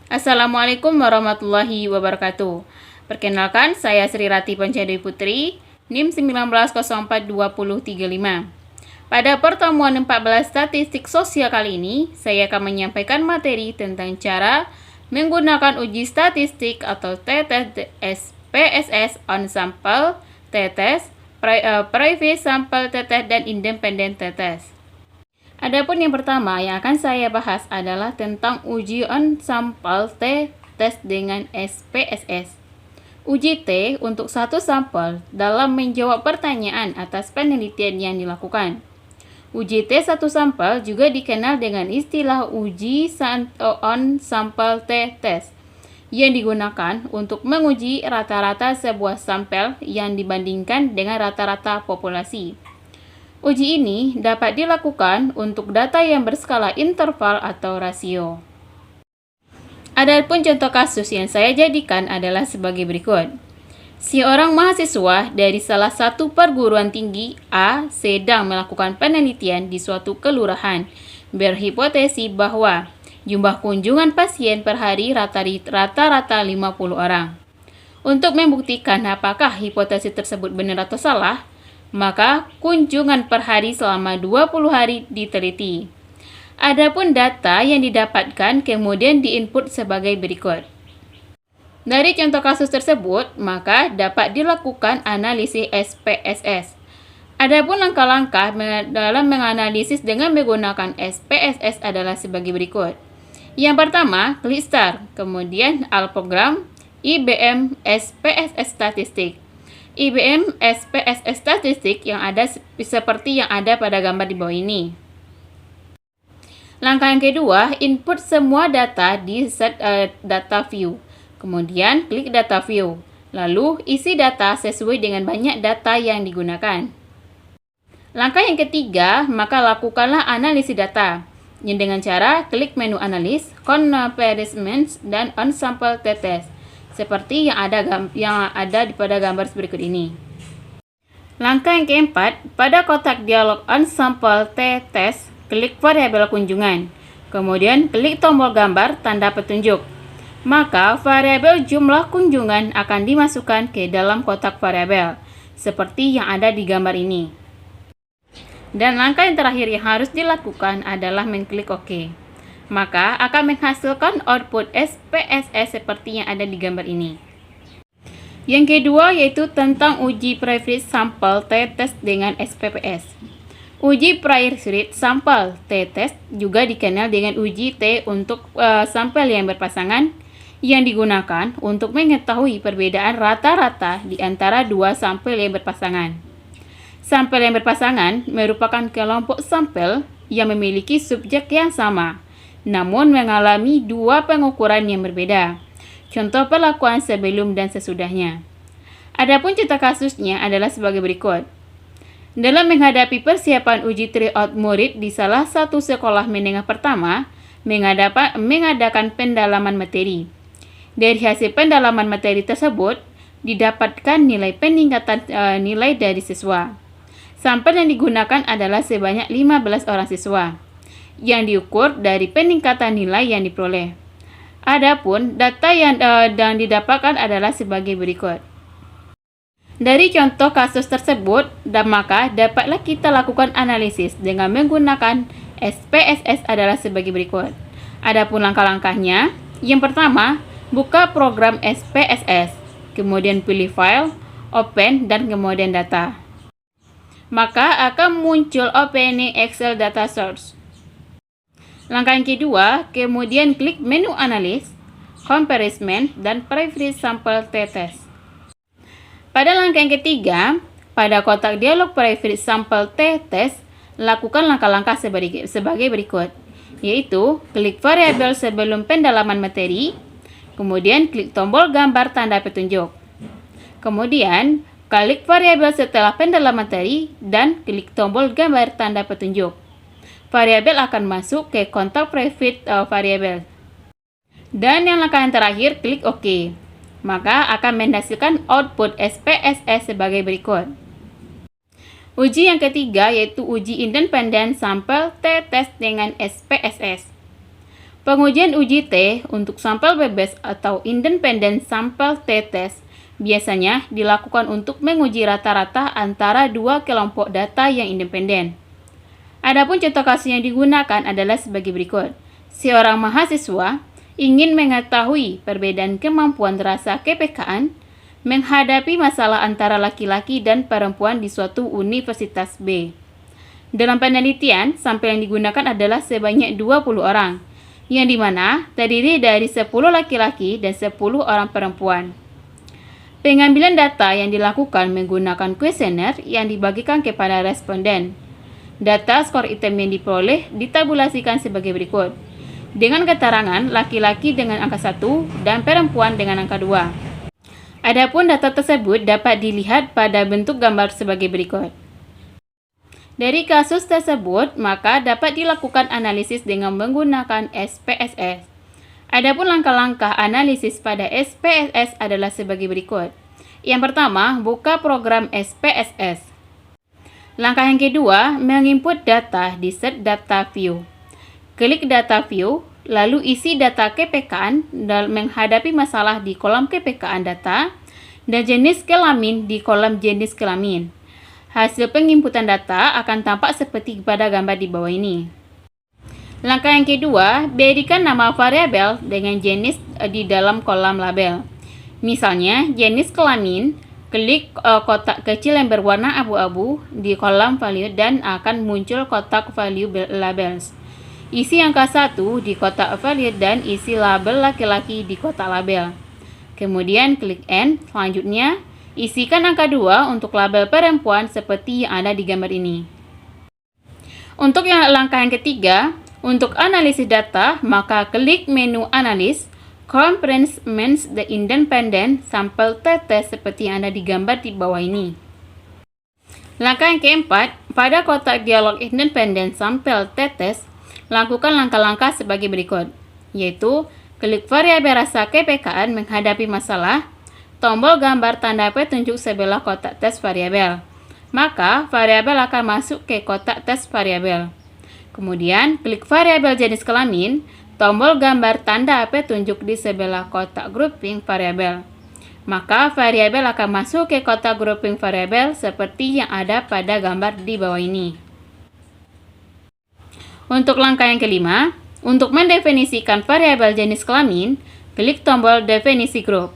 Assalamualaikum warahmatullahi wabarakatuh. Perkenalkan, saya Sri Rati Pancadewi Putri, NIM 19042035. Pada pertemuan 14 statistik sosial kali ini, saya akan menyampaikan materi tentang cara menggunakan uji statistik atau TTS PSS on sample TTS, private sample TTS, dan independent TTS. Adapun yang pertama yang akan saya bahas adalah tentang uji on sampel T-test dengan SPSS. Uji T untuk satu sampel dalam menjawab pertanyaan atas penelitian yang dilakukan. Uji T satu sampel juga dikenal dengan istilah uji on sampel T-test yang digunakan untuk menguji rata-rata sebuah sampel yang dibandingkan dengan rata-rata populasi. Uji ini dapat dilakukan untuk data yang berskala interval atau rasio. Adapun contoh kasus yang saya jadikan adalah sebagai berikut. Seorang mahasiswa dari salah satu perguruan tinggi A sedang melakukan penelitian di suatu kelurahan, berhipotesi bahwa jumlah kunjungan pasien per hari rata-rata 50 orang. Untuk membuktikan apakah hipotesis tersebut benar atau salah, maka kunjungan per hari selama 20 hari diteliti. Adapun data yang didapatkan kemudian diinput sebagai berikut. Dari contoh kasus tersebut, maka dapat dilakukan analisis SPSS. Adapun langkah-langkah dalam menganalisis dengan menggunakan SPSS adalah sebagai berikut. Yang pertama, klik Start, kemudian Alt Program, IBM SPSS Statistik. IBM SPSS Statistik yang ada seperti yang ada pada gambar di bawah ini. Langkah yang kedua, input semua data di set data view. Kemudian klik data view. Lalu isi data sesuai dengan banyak data yang digunakan. Langkah yang ketiga, maka lakukanlah analisis data. Yang dengan cara klik menu analis, comparison, dan on sample t-test. Seperti yang ada pada gambar berikut ini. Langkah yang keempat, pada kotak dialog on sample t-test, klik variabel kunjungan. Kemudian klik tombol gambar tanda petunjuk. Maka variabel jumlah kunjungan akan dimasukkan ke dalam kotak variabel, seperti yang ada di gambar ini. Dan langkah yang terakhir yang harus dilakukan adalah mengklik OK. Maka akan menghasilkan output SPSS seperti yang ada di gambar ini. Yang kedua yaitu tentang uji private sample t-test dengan SPPS. Uji private sample t-test juga dikenal dengan uji T untuk sampel yang berpasangan yang digunakan untuk mengetahui perbedaan rata-rata di antara dua sampel yang berpasangan. Sampel yang berpasangan merupakan kelompok sampel yang memiliki subjek yang sama, namun mengalami dua pengukuran yang berbeda. Contoh perlakuan sebelum dan sesudahnya. Adapun contoh kasusnya adalah sebagai berikut. Dalam menghadapi persiapan uji tryout murid di salah satu sekolah menengah pertama, mengadakan pendalaman materi. Dari hasil pendalaman materi tersebut, didapatkan nilai peningkatan nilai dari siswa. Sampel yang digunakan adalah sebanyak 15 orang siswa, yang diukur dari peningkatan nilai yang diperoleh. Adapun data yang didapatkan adalah sebagai berikut. Dari contoh kasus tersebut, maka dapatlah kita lakukan analisis dengan menggunakan SPSS adalah sebagai berikut. Adapun langkah-langkahnya, yang pertama, buka program SPSS, kemudian pilih file, open, dan kemudian data. Maka akan muncul opening Excel data source. Langkah yang kedua, kemudian klik menu analis, comparison, dan private sample t-test. Pada langkah yang ketiga, pada kotak dialog private sample t-test, lakukan langkah-langkah sebagai berikut, yaitu klik variabel sebelum pendalaman materi, kemudian klik tombol gambar tanda petunjuk. Kemudian, klik variabel setelah pendalaman materi, dan klik tombol gambar tanda petunjuk. Variabel akan masuk ke kontak private variabel. Dan yang langkah yang terakhir, klik OK. Maka akan menghasilkan output SPSS sebagai berikut. Uji yang ketiga yaitu uji independent sample t-test dengan SPSS. Pengujian uji T untuk sampel bebas atau independent sampel t-test biasanya dilakukan untuk menguji rata-rata antara dua kelompok data yang independen. Adapun contoh kasus yang digunakan adalah sebagai berikut. Seorang mahasiswa ingin mengetahui perbedaan kemampuan rasa kepekaan menghadapi masalah antara laki-laki dan perempuan di suatu universitas B. Dalam penelitian, sampel yang digunakan adalah sebanyak 20 orang, yang dimana terdiri dari 10 laki-laki dan 10 orang perempuan. Pengambilan data yang dilakukan menggunakan kuesioner yang dibagikan kepada responden. Data skor item yang diperoleh ditabulasikan sebagai berikut, dengan keterangan laki-laki dengan angka 1 dan perempuan dengan angka 2. Adapun data tersebut dapat dilihat pada bentuk gambar sebagai berikut. Dari kasus tersebut, maka dapat dilakukan analisis dengan menggunakan SPSS. Adapun langkah-langkah analisis pada SPSS adalah sebagai berikut. Yang pertama, buka program SPSS. Langkah yang kedua, menginput data di set data view. Klik data view, lalu isi data kepekaan dan menghadapi masalah di kolom kepekaan data dan jenis kelamin di kolom jenis kelamin. Hasil penginputan data akan tampak seperti pada gambar di bawah ini. Langkah yang kedua, berikan nama variabel dengan jenis di dalam kolom label. Misalnya, jenis kelamin, klik kotak kecil yang berwarna abu-abu di kolom value dan akan muncul kotak value labels. Isi angka 1 di kotak value dan isi label laki-laki di kotak label. Kemudian klik End. Selanjutnya, isikan angka 2 untuk label perempuan seperti yang ada di gambar ini. Untuk langkah yang ketiga, untuk analisis data, maka klik menu Analis, Comprehensive the Independent Sample t-test seperti yang ada di gambar di bawah ini. Langkah yang keempat, pada kotak dialog Independent Sample t-test, lakukan langkah-langkah sebagai berikut, yaitu klik variabel rasa kepekaan menghadapi masalah, tombol gambar tanda petunjuk sebelah kotak tes variabel. Maka, variabel akan masuk ke kotak tes variabel. Kemudian, klik variabel jenis kelamin, tombol gambar tanda petunjuk di sebelah kotak grouping variabel. Maka, variabel akan masuk ke kotak grouping variabel seperti yang ada pada gambar di bawah ini. Untuk langkah yang kelima, untuk mendefinisikan variabel jenis kelamin, klik tombol definisi grup.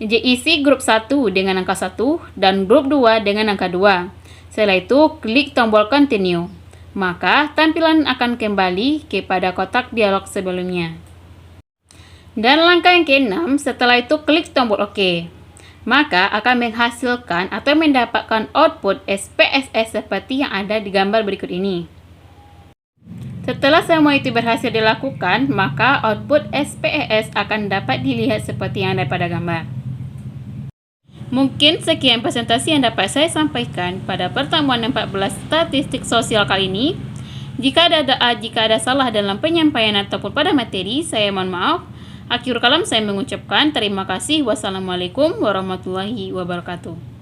Isi grup 1 dengan angka 1 dan grup 2 dengan angka 2. Setelah itu, klik tombol Continue. Maka, tampilan akan kembali kepada kotak dialog sebelumnya. Dan langkah yang keenam, setelah itu klik tombol OK. Maka, akan menghasilkan atau mendapatkan output SPSS seperti yang ada di gambar berikut ini. Setelah semua itu berhasil dilakukan, maka output SPSS akan dapat dilihat seperti yang ada pada gambar. Mungkin sekian presentasi yang dapat saya sampaikan pada pertemuan 14 statistik sosial kali ini. Jika ada salah dalam penyampaian ataupun pada materi, saya mohon maaf. Akhirul kalam saya mengucapkan terima kasih. Wassalamualaikum warahmatullahi wabarakatuh.